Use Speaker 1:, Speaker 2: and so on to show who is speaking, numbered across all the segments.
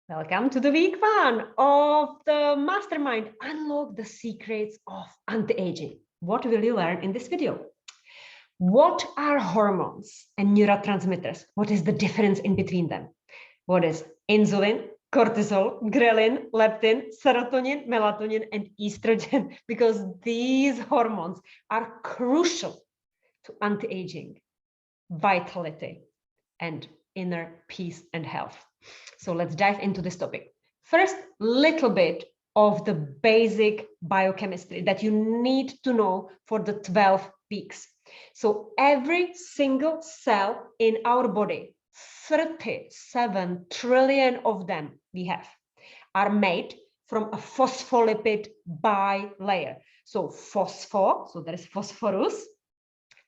Speaker 1: Welcome to the week one of the Mastermind. Unlock the secrets of anti-aging. What will you learn in this video? What are hormones and neurotransmitters? What is the difference in between them? What is insulin, cortisol, ghrelin, leptin, serotonin, melatonin, and estrogen? Because these hormones are crucial to anti-aging, vitality, and inner peace and health. So let's dive into this topic. First, little bit of the basic biochemistry that you need to know for the 12 weeks. So every single cell in our body, 37 trillion of them we have, are made from a phospholipid bilayer. So phosphor, so there is phosphorus,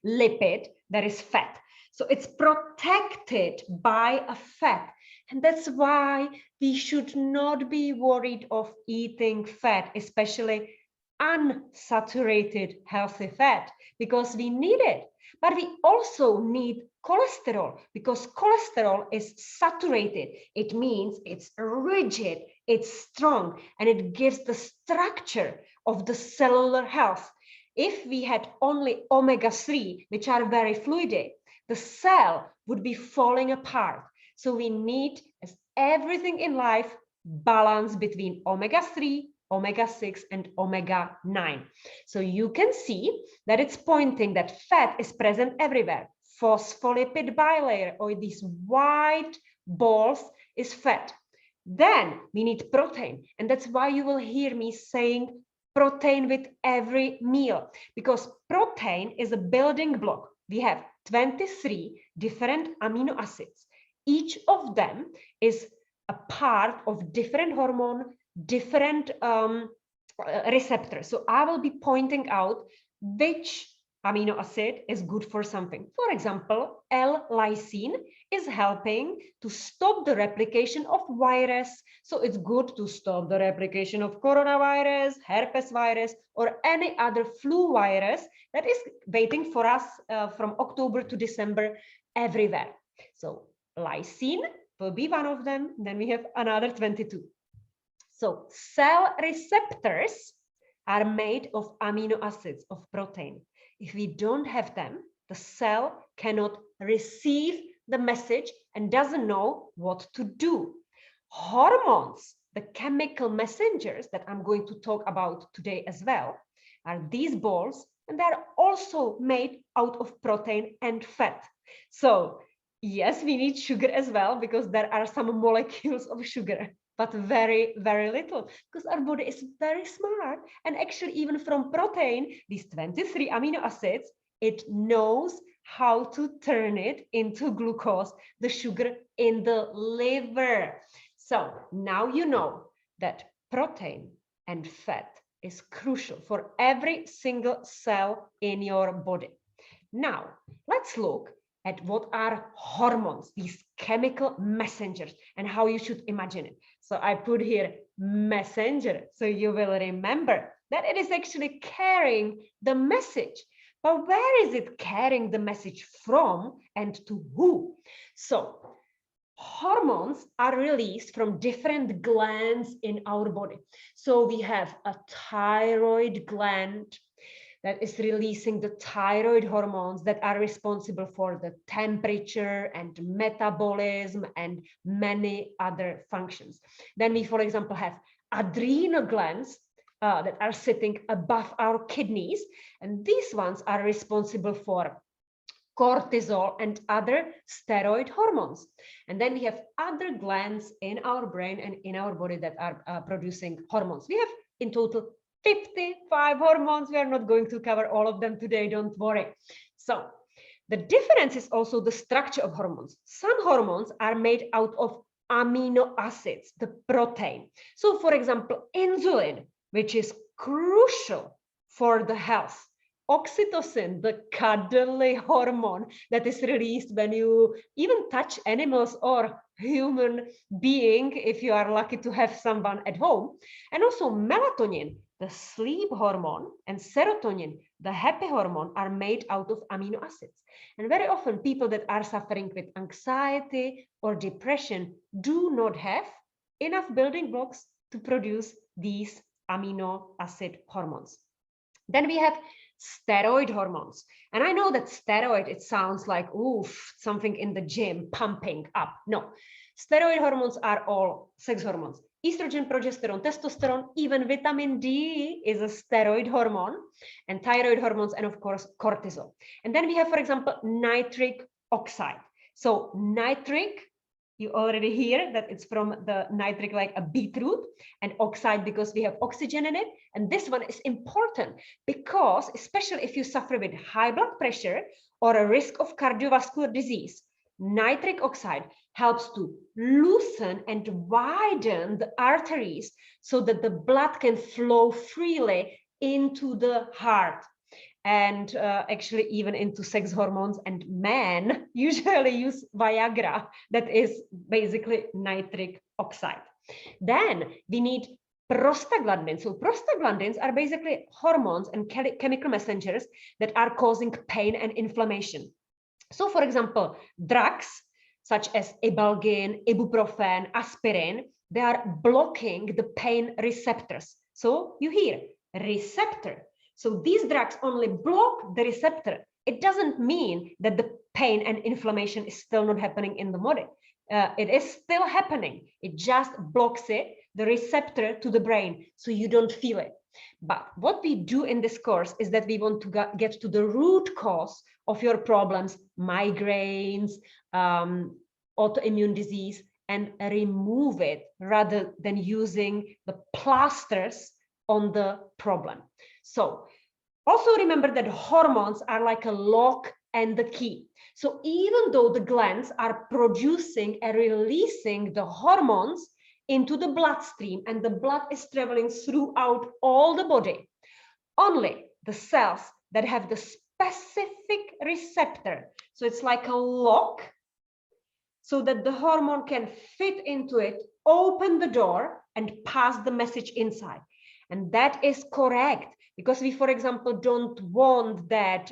Speaker 1: lipid, there is fat. So it's protected by a fat. And that's why we should not be worried of eating fat, especially unsaturated healthy fat, because we need it. But we also need cholesterol, because cholesterol is saturated. It means it's rigid, it's strong, and it gives the structure of the cellular health. If we had only omega-3, which are very fluid, the cell would be falling apart. So we need, as everything in life, balance between omega-3, omega-6, and omega-9. So you can see that it's pointing that fat is present everywhere. Phospholipid bilayer, or these white balls, is fat. Then we need protein, and that's why you will hear me saying protein with every meal, because protein is a building block. We have 23 different amino acids. Each of them is a part of different hormone, different receptors. So I will be pointing out which amino acid is good for something. For example, L-lysine is helping to stop the replication of virus. So it's good to stop the replication of coronavirus, herpes virus, or any other flu virus that is waiting for us from October to December everywhere. So lysine will be one of them. Then we have another 22. So cell receptors are made of amino acids, of protein. If we don't have them, the cell cannot receive the message and doesn't know what to do. Hormones, the chemical messengers that I'm going to talk about today as well, are these balls, and they're also made out of protein and fat. So yes, we need sugar as well, because there are some molecules of sugar, but very, very little, because our body is very smart. And actually, even from protein, these 23 amino acids, it knows how to turn it into glucose, the sugar in the liver. So now you know that protein and fat is crucial for every single cell in your body. Now, let's look at what are hormones, these chemical messengers, and how you should imagine it. So I put here messenger, so you will remember that it is actually carrying the message. But where is it carrying the message from and to who? So hormones are released from different glands in our body. So we have a thyroid gland that is releasing the thyroid hormones that are responsible for the temperature and metabolism and many other functions. Then we, for example, have adrenal glands that are sitting above our kidneys, and these ones are responsible for cortisol and other steroid hormones. And then we have other glands in our brain and in our body that are producing hormones. We have in total 55 hormones. We are not going to cover all of them today, don't worry. So the difference is also the structure of hormones. Some hormones are made out of amino acids, the protein. So for example, insulin, which is crucial for the health. Oxytocin, the cuddly hormone that is released when you even touch animals or human being, if you are lucky to have someone at home. And also melatonin, the sleep hormone, and serotonin, the happy hormone, are made out of amino acids. And very often people that are suffering with anxiety or depression do not have enough building blocks to produce these amino acid hormones. Then we have steroid hormones. And I know that steroid, it sounds like, oof, something in the gym pumping up. No, steroid hormones are all sex hormones. Estrogen, progesterone, testosterone, even vitamin D is a steroid hormone, and thyroid hormones, and of course, cortisol. And then we have, for example, nitric oxide. So nitric, you already hear that it's from the nitric, like a beetroot, and oxide because we have oxygen in it. And this one is important because, especially if you suffer with high blood pressure or a risk of cardiovascular disease, nitric oxide helps to loosen and widen the arteries so that the blood can flow freely into the heart, and actually even into sex hormones. And men usually use Viagra, that is basically nitric oxide. Then we need prostaglandins. So prostaglandins are basically hormones and chemical messengers that are causing pain and inflammation. So for example, drugs such as ibalgin, ibuprofen, aspirin, they are blocking the pain receptors. So you hear receptor. So these drugs only block the receptor. It doesn't mean that the pain and inflammation is still not happening in the body. It is still happening. It just blocks it, the receptor to the brain, so you don't feel it. But what we do in this course is that we want to get to the root cause of your problems, migraines, autoimmune disease, and remove it rather than using the plasters on the problem. So also remember that hormones are like a lock and the key. So even though the glands are producing and releasing the hormones into the bloodstream, and the blood is traveling throughout all the body, only the cells that have the specific receptor, so it's like a lock, so that the hormone can fit into it, open the door and pass the message inside. And that is correct, because we, for example, don't want that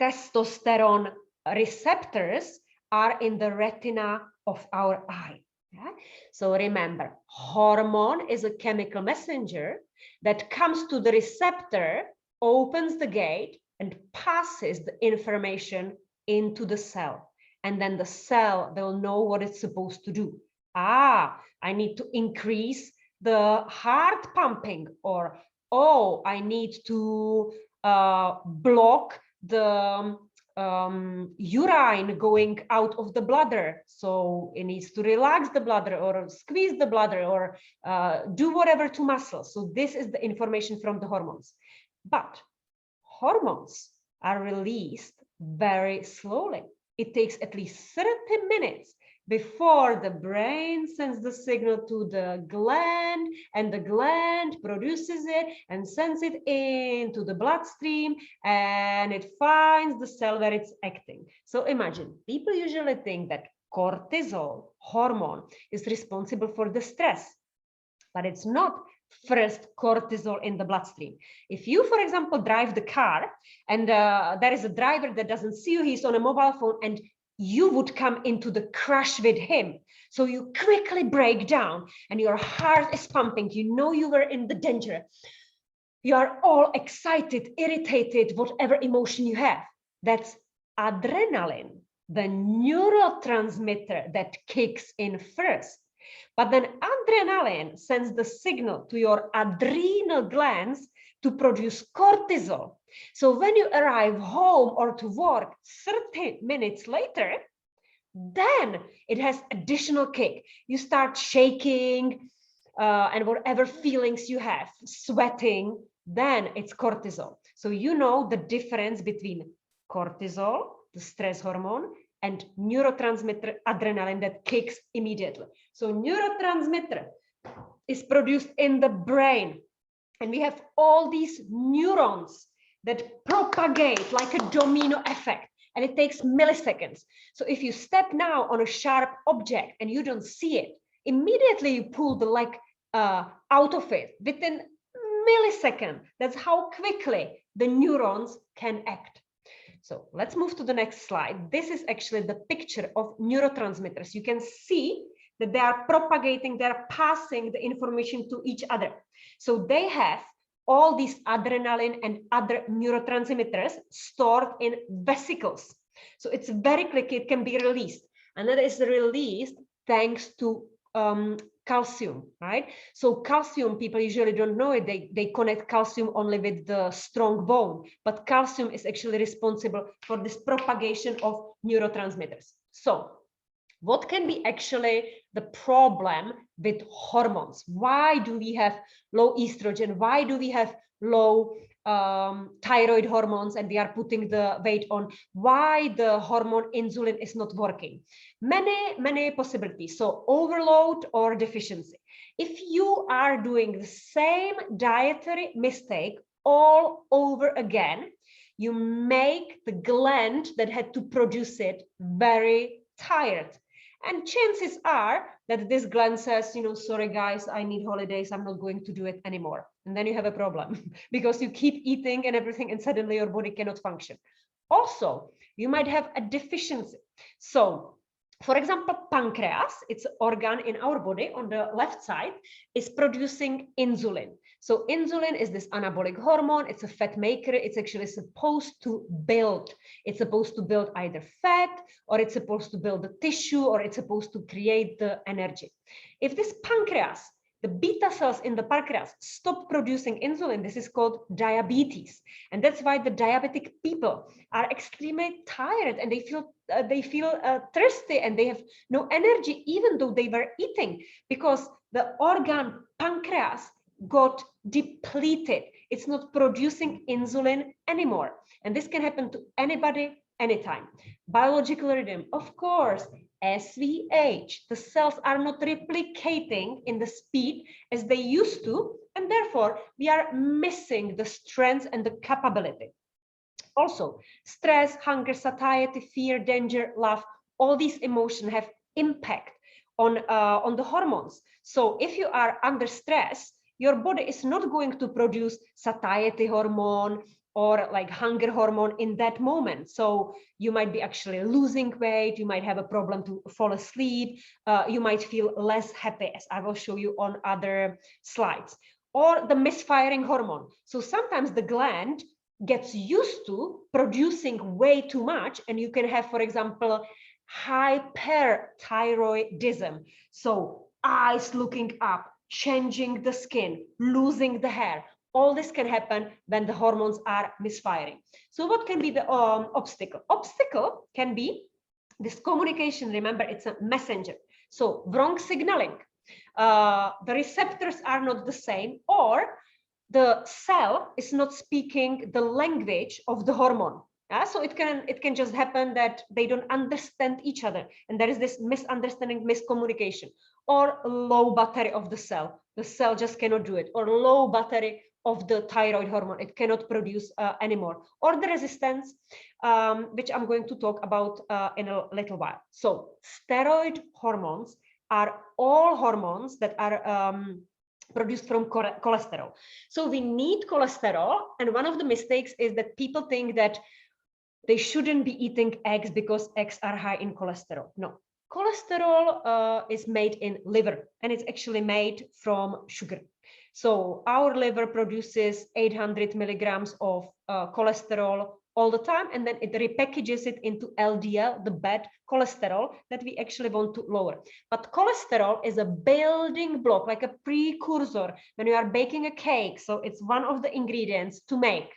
Speaker 1: testosterone receptors are in the retina of our eye. Yeah? So remember, hormone is a chemical messenger that comes to the receptor, opens the gate, and passes the information into the cell. And then the cell will know what it's supposed to do. I need to increase the heart pumping, or I need to block the urine going out of the bladder, so it needs to relax the bladder or squeeze the bladder or do whatever to muscles. So this is the information from the hormones. But hormones are released very slowly. It takes at least 30 minutes before the brain sends the signal to the gland, and the gland produces it and sends it into the bloodstream, and it finds the cell where it's acting. So imagine, people usually think that cortisol hormone is responsible for the stress, but it's not. First, cortisol in the bloodstream. If you, for example, drive the car and there is a driver that doesn't see you, he's on a mobile phone, and you would come into the crash with him. So you quickly break down and your heart is pumping. You know you were in the danger. You are all excited, irritated, whatever emotion you have. That's adrenaline, the neurotransmitter that kicks in first. But then adrenaline sends the signal to your adrenal glands to produce cortisol. So when you arrive home or to work 30 minutes later, then it has additional kick. You start shaking and whatever feelings you have, sweating, then it's cortisol. So you know the difference between cortisol, the stress hormone, and neurotransmitter adrenaline that kicks immediately. So neurotransmitter is produced in the brain, and we have all these neurons that propagate like a domino effect, and it takes milliseconds. So if you step now on a sharp object and you don't see it, immediately you pull the leg out of it within millisecond. That's how quickly the neurons can act. So let's move to the next slide. This is actually the picture of neurotransmitters. You can see that they are propagating, they're passing the information to each other. So they have all these adrenaline and other neurotransmitters stored in vesicles. So it's very quick, it can be released. And that is released thanks to calcium, right? So calcium, people usually don't know it. They connect calcium only with the strong bone, but calcium is actually responsible for this propagation of neurotransmitters. So what can be actually the problem with hormones? Why do we have low estrogen? Why do we have low thyroid hormones and we are putting the weight on? Why the hormone insulin is not working? Many possibilities. So overload or deficiency. If you are doing the same dietary mistake all over again, you make the gland that had to produce it very tired. And chances are that this gland says, you know, sorry guys, I need holidays, I'm not going to do it anymore. And then you have a problem because you keep eating and everything and suddenly your body cannot function. Also, you might have a deficiency. So, for example, pancreas, it's an organ in our body on the left side, is producing insulin. So insulin is this anabolic hormone. It's a fat maker. It's actually supposed to build. It's supposed to build either fat, or it's supposed to build the tissue, or it's supposed to create the energy. If this pancreas, the beta cells in the pancreas stop producing insulin, this is called diabetes. And that's why the diabetic people are extremely tired and they feel thirsty and they have no energy, even though they were eating, because the organ pancreas got depleted. It's not producing insulin anymore. And this can happen to anybody, anytime. Biological rhythm, of course. As we age, the cells are not replicating in the speed as they used to, and therefore we are missing the strength and the capability. Also, stress, hunger, satiety, fear, danger, love, all these emotions have impact on the hormones. So if you are under stress, your body is not going to produce satiety hormone or like hunger hormone in that moment. So you might be actually losing weight, you might have a problem to fall asleep, you might feel less happy, as I will show you on other slides. Or the misfiring hormone. So sometimes the gland gets used to producing way too much, and you can have, for example, hyperthyroidism. So eyes looking up, changing the skin, losing the hair. All this can happen when the hormones are misfiring. So what can be the obstacle? Obstacle can be this communication. Remember, it's a messenger. So wrong signaling. The receptors are not the same, or the cell is not speaking the language of the hormone. So it can just happen that they don't understand each other, and there is this misunderstanding, miscommunication, or low battery of the cell. The cell just cannot do it, or low battery of the thyroid hormone. It cannot produce anymore, or the resistance, which I'm going to talk about in a little while. So steroid hormones are all hormones that are produced from cholesterol. So we need cholesterol, and one of the mistakes is that people think that they shouldn't be eating eggs because eggs are high in cholesterol. No, cholesterol is made in liver, and it's actually made from sugar. So our liver produces 800 milligrams of cholesterol all the time, and then it repackages it into LDL, the bad cholesterol that we actually want to lower. But cholesterol is a building block, like a precursor when you are baking a cake. So it's one of the ingredients to make.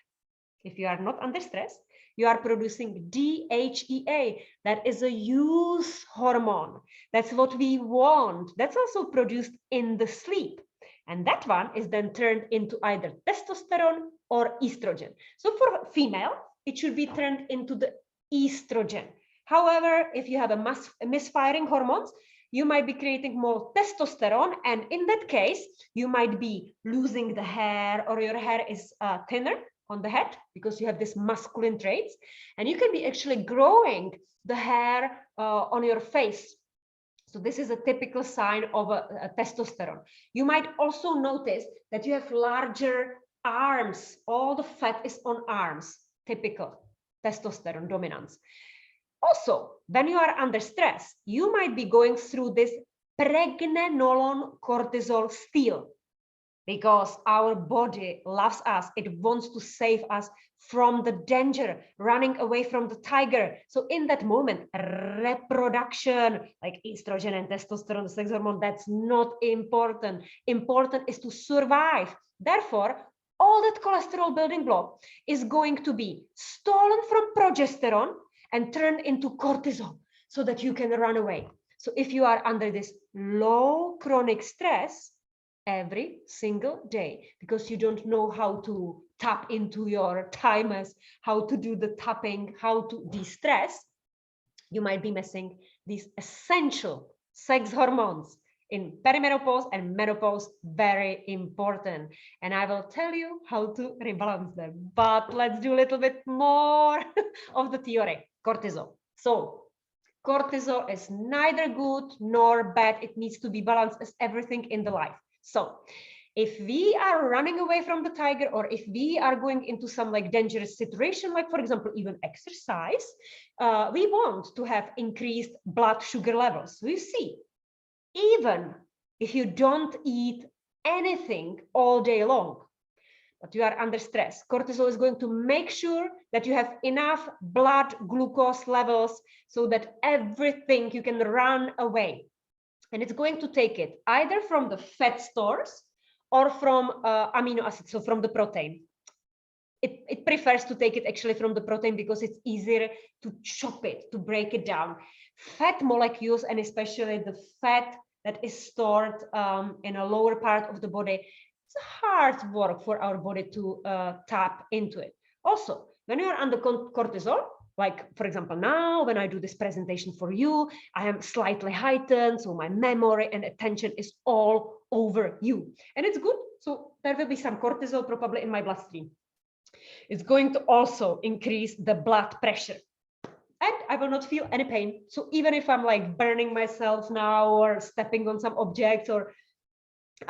Speaker 1: If you are not under stress, you are producing DHEA. That is a use hormone. That's what we want. That's also produced in the sleep. And that one is then turned into either testosterone or estrogen. So for female, it should be turned into the estrogen. However, if you have a misfiring hormones, you might be creating more testosterone. And in that case, you might be losing the hair, or your hair is thinner on the head because you have this masculine traits. And you can be actually growing the hair on your face. So this is a typical sign of a testosterone. You might also notice that you have larger arms. All the fat is on arms, typical testosterone dominance. Also, when you are under stress, you might be going through this pregnenolone cortisol steal, because our body loves us. It wants to save us from the danger, running away from the tiger. So in that moment, reproduction, like estrogen and testosterone, sex hormone, that's not important. Important is to survive. Therefore, all that cholesterol building block is going to be stolen from progesterone and turned into cortisol so that you can run away. So if you are under this low chronic stress every single day, because you don't know how to tap into your thymus, how to do the tapping, how to de-stress, you might be missing these essential sex hormones in perimenopause and menopause, very important. And I will tell you how to rebalance them. But let's do a little bit more of the theory. Cortisol. So cortisol is neither good nor bad. It needs to be balanced as everything in the life. So if we are running away from the tiger, or if we are going into some like dangerous situation, like for example, even exercise, we want to have increased blood sugar levels. So you see, even if you don't eat anything all day long, but you are under stress, cortisol is going to make sure that you have enough blood glucose levels so that everything you can run away. And it's going to take it either from the fat stores or from amino acids, so from the protein. It prefers to take it actually from the protein because it's easier to chop it, to break it down. Fat molecules, and especially the fat that is stored in a lower part of the body, it's hard work for our body to tap into it. Also, when you're under cortisol, like for example, now when I do this presentation for you, I am slightly heightened, so my memory and attention is all over you. And it's good. So there will be some cortisol probably in my bloodstream. It's going to also increase the blood pressure. And I will not feel any pain. So even if I'm like burning myself now or stepping on some objects, or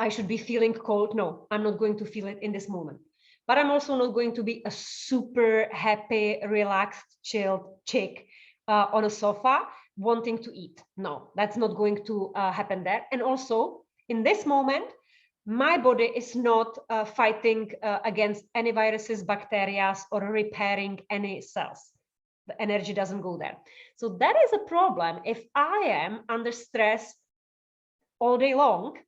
Speaker 1: I should be feeling cold, no, I'm not going to feel it in this moment. But I'm also not going to be a super happy, relaxed, chilled chick on a sofa wanting to eat. No, that's not going to happen there. And also in this moment, my body is not fighting against any viruses, bacteria, or repairing any cells. The energy doesn't go there. So that is a problem. If I am under stress all day long,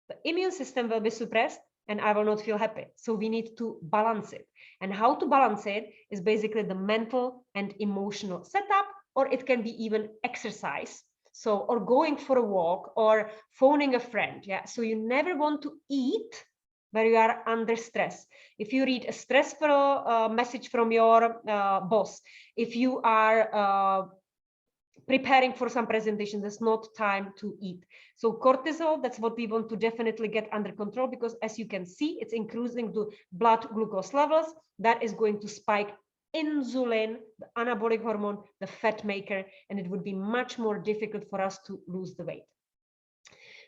Speaker 1: the immune system will be suppressed and I will not feel happy. So we need to balance it. And how to balance it is basically the mental and emotional setup, or it can be even exercise. So, or going for a walk or phoning a friend. Yeah. So you never want to eat where you are under stress. If you read a stressful message from your boss, if you are preparing for some presentation, there's not time to eat. So cortisol, that's what we want to definitely get under control, because as you can see, it's increasing the blood glucose levels. That is going to spike insulin, the anabolic hormone, the fat maker, and it would be much more difficult for us to lose the weight.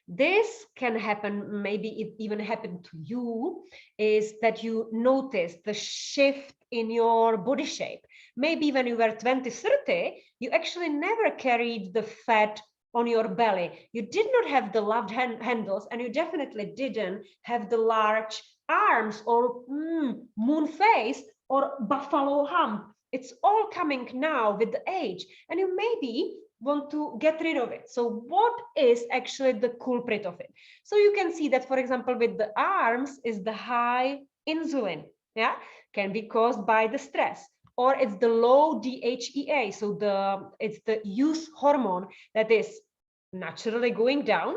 Speaker 1: This can happen, maybe it even happened to you, is that you notice the shift in your body shape. Maybe when you were 20, 30, you actually never carried the fat on your belly. You did not have the loved handles, and you definitely didn't have the large arms or moon face or buffalo hump. It's all coming now with the age, and you maybe want to get rid of it. So what is actually the culprit of it? So you can see that, for example, with the arms is the high insulin, yeah, can be caused by the stress, or it's the low DHEA. So it's the youth hormone that is naturally going down,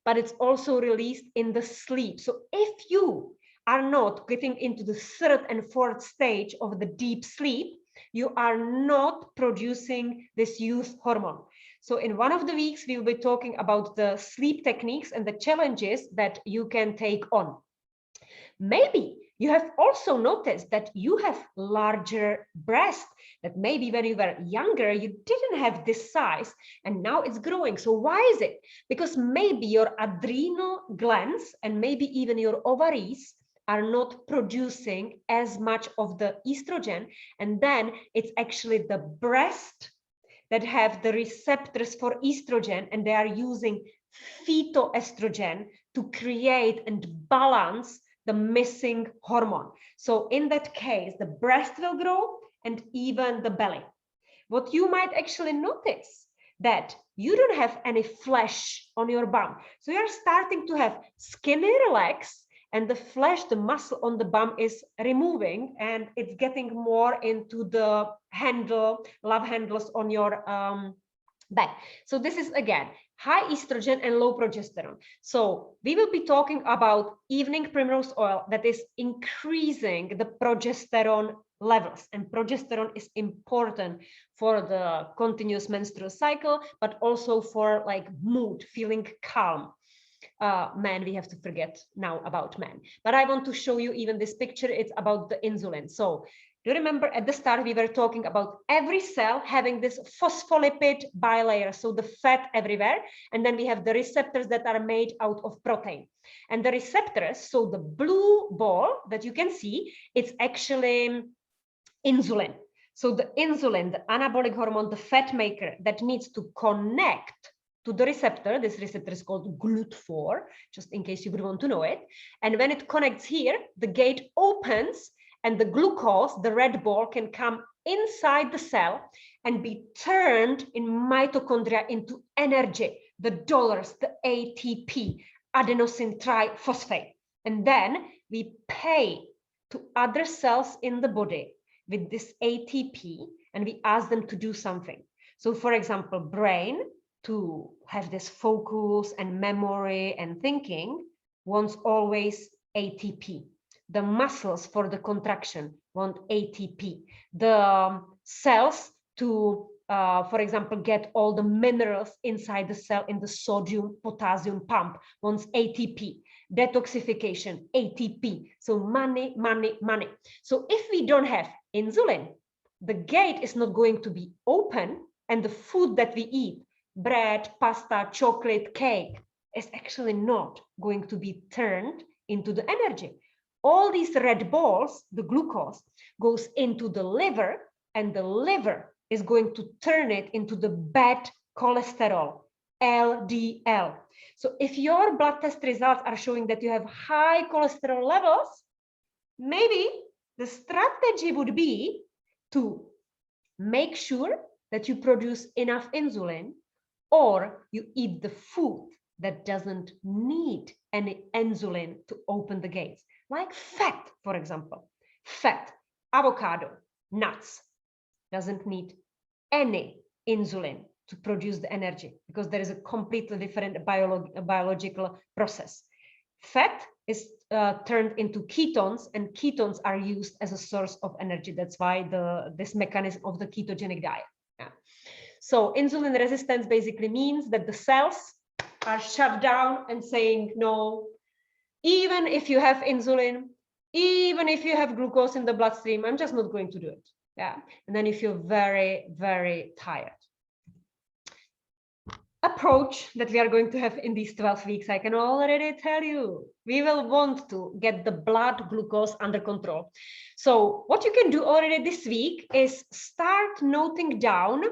Speaker 1: but it's also released in the sleep. So if you are not getting into the third and fourth stage of the deep sleep, you are not producing this youth hormone. So in one of the weeks, we will be talking about the sleep techniques and the challenges that you can take on. Maybe you have also noticed that you have larger breasts, that maybe when you were younger, you didn't have this size and now it's growing. So why is it? Because maybe your adrenal glands and maybe even your ovaries are not producing as much of the estrogen, and then it's actually the breast that have the receptors for estrogen, and they are using phytoestrogen to create and balance the missing hormone. So in that case, the breast will grow and even the belly. What you might actually notice that you don't have any flesh on your bum. So you're starting to have skinny legs, and the flesh, the muscle on the bum is removing, and it's getting more into the love handles on your back. So this is again high estrogen and low progesterone. So we will be talking about evening primrose oil that is increasing the progesterone levels, and progesterone is important for the continuous menstrual cycle, but also for like mood, feeling calm. Men, we have to forget now about men, but I want to show you even this picture. It's about the insulin. So do you remember at the start we were talking about every cell having this phospholipid bilayer, so the fat everywhere, and then we have the receptors that are made out of protein. And the receptors, so the blue ball that you can see, it's actually insulin. So the insulin, the anabolic hormone, the fat maker that needs to connect to the receptor. This receptor is called GLUT4, just in case you would want to know it. And when it connects here, the gate opens and the glucose, the red ball, can come inside the cell and be turned in mitochondria into energy, the dollars, the ATP, adenosine triphosphate. And then we pay to other cells in the body with this ATP, and we ask them to do something. So for example, brain, to have this focus and memory and thinking, wants always ATP. The muscles for the contraction want ATP. The cells to, for example, get all the minerals inside the cell in the sodium, potassium pump wants ATP. Detoxification, ATP. So money, money, money. So if we don't have insulin, the gate is not going to be open, and the food that we eat, bread, pasta, chocolate, cake, is actually not going to be turned into the energy. All these red balls, the glucose, goes into the liver, and the liver is going to turn it into the bad cholesterol, LDL. So if your blood test results are showing that you have high cholesterol levels, maybe the strategy would be to make sure that you produce enough insulin, or you eat the food that doesn't need any insulin to open the gates, like fat, for example. Fat, avocado, nuts, doesn't need any insulin to produce the energy, because there is a completely different biological process. Fat is turned into ketones, and ketones are used as a source of energy. That's why this mechanism of the ketogenic diet. Yeah. So insulin resistance basically means that the cells are shut down and saying, no, even if you have insulin, even if you have glucose in the bloodstream, I'm just not going to do it. Yeah. And then you feel very, very tired. Approach that we are going to have in these 12 weeks, I can already tell you, we will want to get the blood glucose under control. So what you can do already this week is start noting down,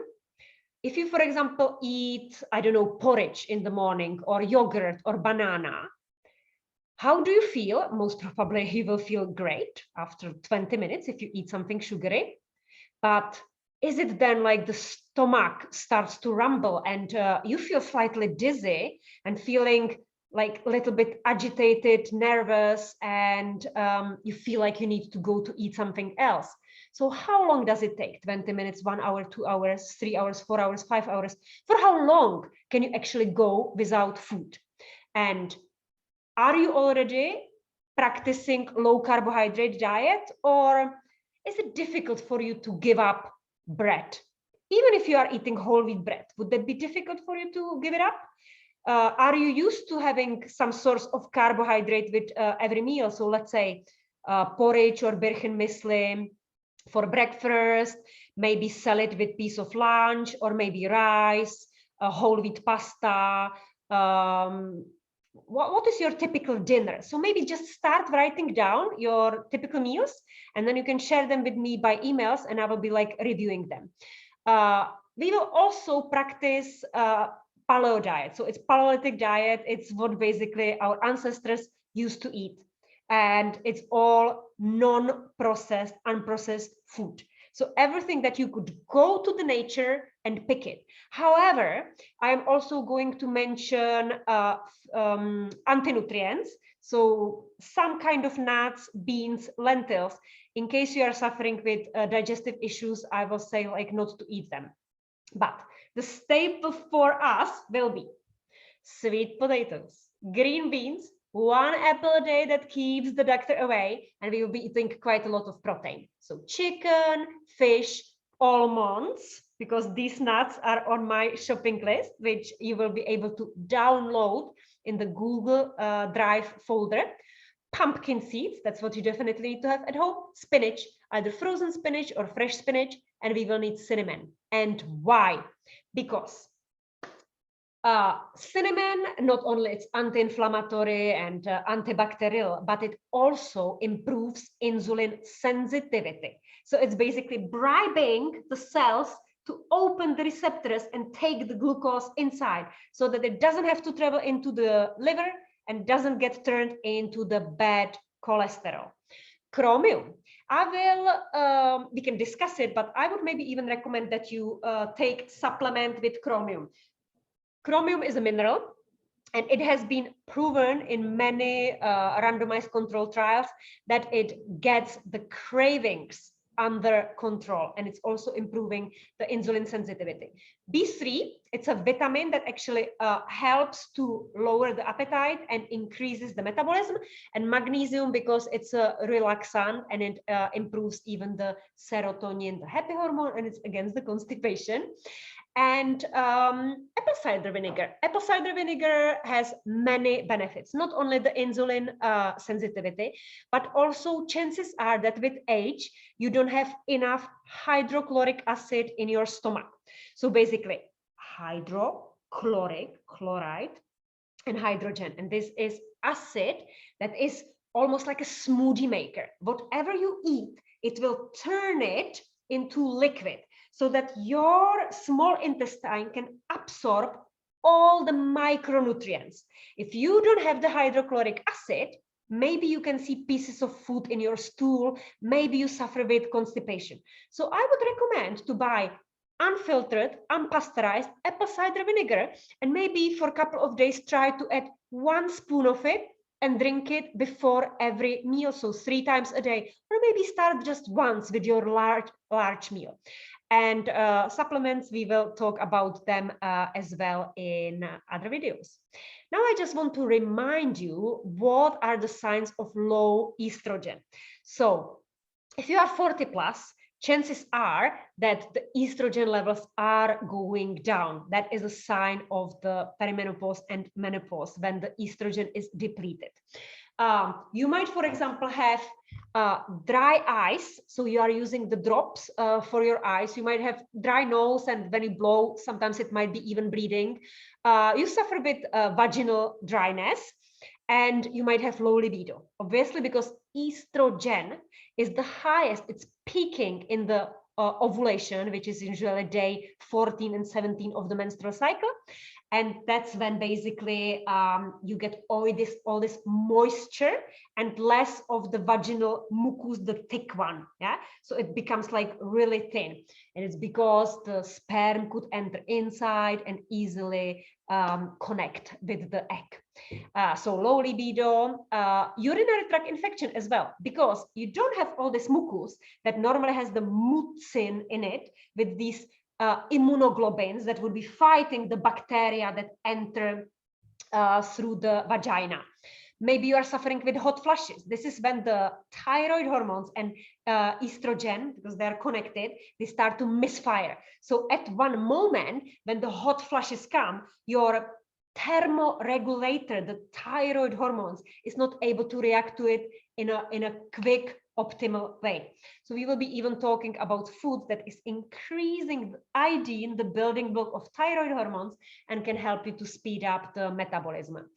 Speaker 1: if you, for example, eat, I don't know, porridge in the morning, or yogurt or banana, how do you feel? Most probably you will feel great after 20 minutes if you eat something sugary. But is it then like the stomach starts to rumble and you feel slightly dizzy and feeling like a little bit agitated, nervous, and you feel like you need to go to eat something else? So how long does it take? 20 minutes, 1 hour, 2 hours, 3 hours, 4 hours, 5 hours? For how long can you actually go without food? And are you already practicing low carbohydrate diet, or is it difficult for you to give up bread? Even if you are eating whole wheat bread, would that be difficult for you to give it up? Are you used to having some source of carbohydrate with every meal? So let's say porridge or birchen muesli for breakfast, maybe salad with piece of lunch, or maybe rice, whole wheat pasta. What is your typical dinner? So maybe just start writing down your typical meals, and then you can share them with me by emails, and I will be like reviewing them. We will also practice paleo diet. So it's Paleolithic diet. It's what basically our ancestors used to eat. And it's all non-processed, unprocessed food. So everything that you could go to the nature and pick it. However, I'm also going to mention anti-nutrients. So some kind of nuts, beans, lentils. In case you are suffering with digestive issues, I will say like not to eat them. But the staple for us will be sweet potatoes, green beans, 1 apple a day that keeps the doctor away, and we will be eating quite a lot of protein. So chicken, fish, almonds, because these nuts are on my shopping list, which you will be able to download in the Google Drive folder. Pumpkin seeds, that's what you definitely need to have at home. Spinach, either frozen spinach or fresh spinach, and we will need cinnamon. And why? Because cinnamon, not only it's anti-inflammatory and antibacterial, but it also improves insulin sensitivity. So it's basically bribing the cells to open the receptors and take the glucose inside so that it doesn't have to travel into the liver and doesn't get turned into the bad cholesterol. Chromium. We can discuss it, but I would maybe even recommend that you take supplement with chromium. Chromium is a mineral, and it has been proven in many randomized control trials that it gets the cravings under control, and it's also improving the insulin sensitivity. B3, it's a vitamin that actually helps to lower the appetite and increases the metabolism, and magnesium because it's a relaxant and it improves even the serotonin, the happy hormone, and it's against the constipation. And apple cider vinegar. Apple cider vinegar has many benefits, not only the insulin sensitivity, but also chances are that with age, you don't have enough hydrochloric acid in your stomach. So basically, hydrochloric, chloride, and hydrogen. And this is acid that is almost like a smoothie maker. Whatever you eat, it will turn it into liquid, so that your small intestine can absorb all the micronutrients. If you don't have the hydrochloric acid, maybe you can see pieces of food in your stool, maybe you suffer with constipation. So I would recommend to buy unfiltered, unpasteurized apple cider vinegar, and maybe for a couple of days try to add 1 spoon of it and drink it before every meal, so 3 times a day, or maybe start just once with your large meal. And supplements, we will talk about them as well in other videos. Now I just want to remind you what are the signs of low estrogen. So if you are 40 plus, chances are that the estrogen levels are going down. That is a sign of the perimenopause and menopause when the estrogen is depleted. You might, for example, have dry eyes, so you are using the drops for your eyes. You might have dry nose, and when you blow, sometimes it might be even bleeding. You suffer with vaginal dryness, and you might have low libido, obviously because estrogen is the highest. It's peaking in the ovulation, which is usually day 14 and 17 of the menstrual cycle. And that's when basically you get all this moisture and less of the vaginal mucus, the thick one. Yeah, so it becomes like really thin, and it's because the sperm could enter inside and easily connect with the egg. So low libido, urinary tract infection as well, because you don't have all this mucus that normally has the mucin in it with these immunoglobulins that would be fighting the bacteria that enter through the vagina. Maybe you are suffering with hot flushes. This is when the thyroid hormones and estrogen, because they are connected, they start to misfire. So at one moment, when the hot flushes come, your thermoregulator, the thyroid hormones, is not able to react to it in a quick, optimal way. So we will be even talking about food that is increasing iodine, the building block of thyroid hormones, and can help you to speed up the metabolism.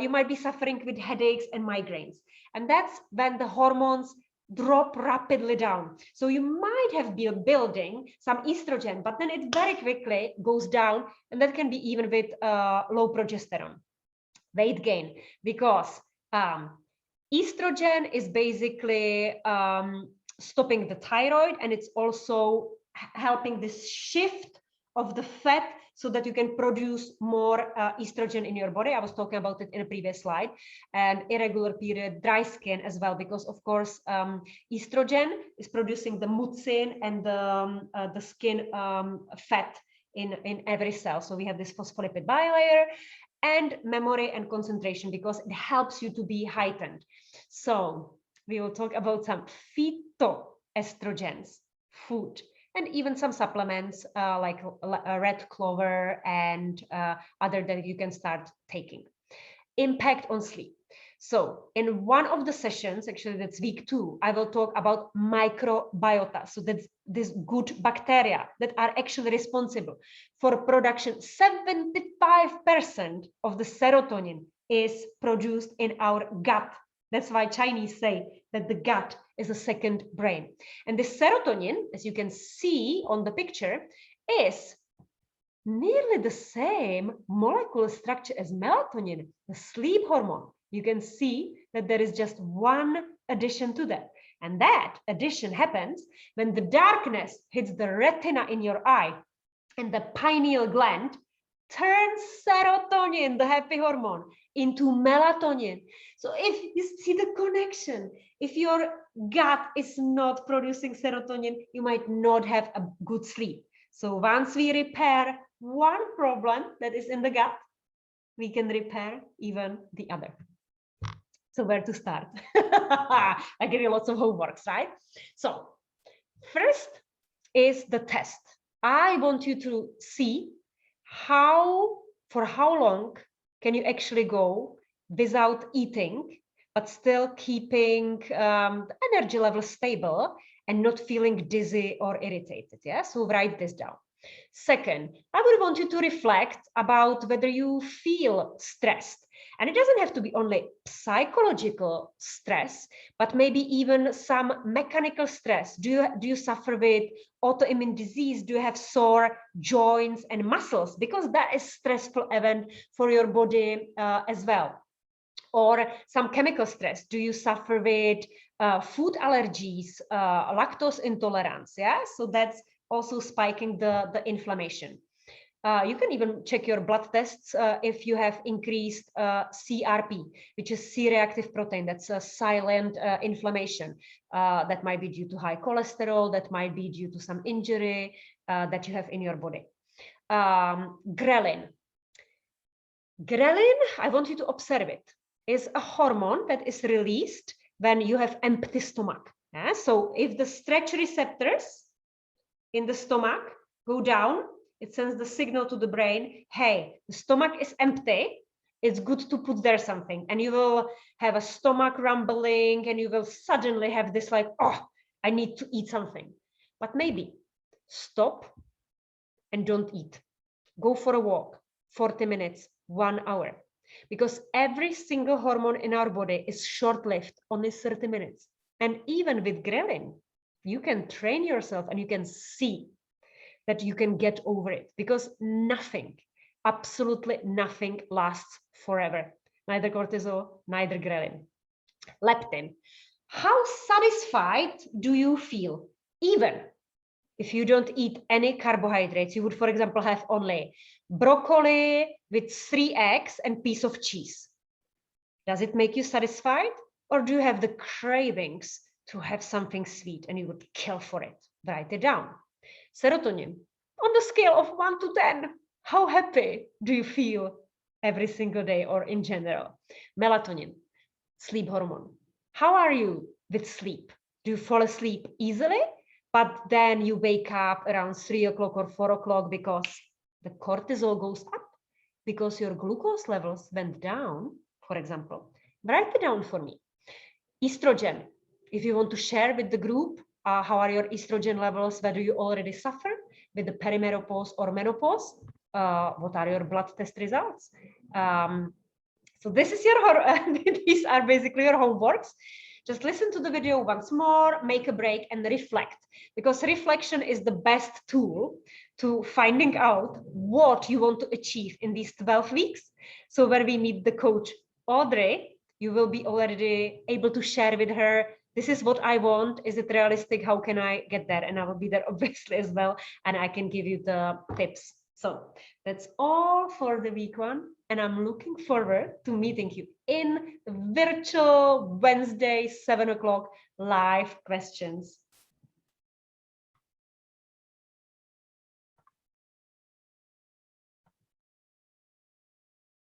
Speaker 1: You might be suffering with headaches and migraines, and that's when the hormones drop rapidly down. So you might have been building some estrogen, but then it very quickly goes down, and that can be even with low progesterone. Weight gain, because estrogen is basically stopping the thyroid, and it's also helping this shift of the fat so that you can produce more estrogen in your body. I was talking about it in a previous slide. And irregular period, dry skin as well, because of course estrogen is producing the mucin and the skin fat in every cell. So we have this phospholipid bilayer, and memory and concentration, because it helps you to be heightened. So we will talk about some phytoestrogens, food, and even some supplements like red clover and other that you can start taking. Impact on sleep. So in one of the sessions, actually that's week 2, I will talk about microbiota. So that's these good bacteria that are actually responsible for production. 75% of the serotonin is produced in our gut. That's why Chinese say that the gut is a second brain. And the serotonin, as you can see on the picture, is nearly the same molecular structure as melatonin, the sleep hormone. You can see that there is just one addition to that. And that addition happens when the darkness hits the retina in your eye, and the pineal gland turns serotonin, the happy hormone, into melatonin. So if you see the connection, if your gut is not producing serotonin, you might not have a good sleep. So once we repair one problem that is in the gut, we can repair even the other. So where to start? I give you lots of homeworks, right? So first is the test. I want you to see for how long can you actually go without eating, but still keeping the energy level stable and not feeling dizzy or irritated. Yeah, so write this down. Second, I would want you to reflect about whether you feel stressed. And it doesn't have to be only psychological stress, but maybe even some mechanical stress. Do you suffer with autoimmune disease? Do you have sore joints and muscles? Because that is a stressful event for your body as well. Or some chemical stress. Do you suffer with food allergies, lactose intolerance? Yeah, so that's also spiking the inflammation. You can even check your blood tests if you have increased CRP, which is C-reactive protein. That's a silent inflammation that might be due to high cholesterol, that might be due to some injury that you have in your body. Ghrelin. Ghrelin, I want you to observe it, is a hormone that is released when you have empty stomach. Yeah? So if the stretch receptors in the stomach go down, it sends the signal to the brain, hey, the stomach is empty, it's good to put there something. And you will have a stomach rumbling, and you will suddenly have this like, oh, I need to eat something. But maybe stop and don't eat. Go for a walk, 40 minutes, 1 hour. Because every single hormone in our body is short-lived, only 30 minutes. And even with ghrelin, you can train yourself and you can see that you can get over it, because nothing, absolutely nothing lasts forever. Neither cortisol, neither ghrelin. Leptin. How satisfied do you feel? Even if you don't eat any carbohydrates, you would, for example, have only broccoli with 3 eggs and piece of cheese. Does it make you satisfied? Or do you have the cravings to have something sweet and you would kill for it? Write it down. Serotonin. On the scale of 1 to 10, how happy do you feel every single day or in general? Melatonin, sleep hormone. How are you with sleep? Do you fall asleep easily, but then you wake up around 3 o'clock or 4 o'clock because the cortisol goes up, because your glucose levels went down, for example? Write it down for me. Estrogen. If you want to share with the group, how are your estrogen levels, whether you already suffer with the perimenopause or menopause, what are your blood test results? So this is your, these are basically your homeworks. Just listen to the video once more, make a break and reflect, because reflection is the best tool to finding out what you want to achieve in these 12 weeks. So when we meet the coach Audrey, you will be already able to share with her, this is what I want. Is it realistic? How can I get there? And I will be there obviously as well. And I can give you the tips. So that's all for the week one. And I'm looking forward to meeting you in the virtual Wednesday, 7 o'clock live questions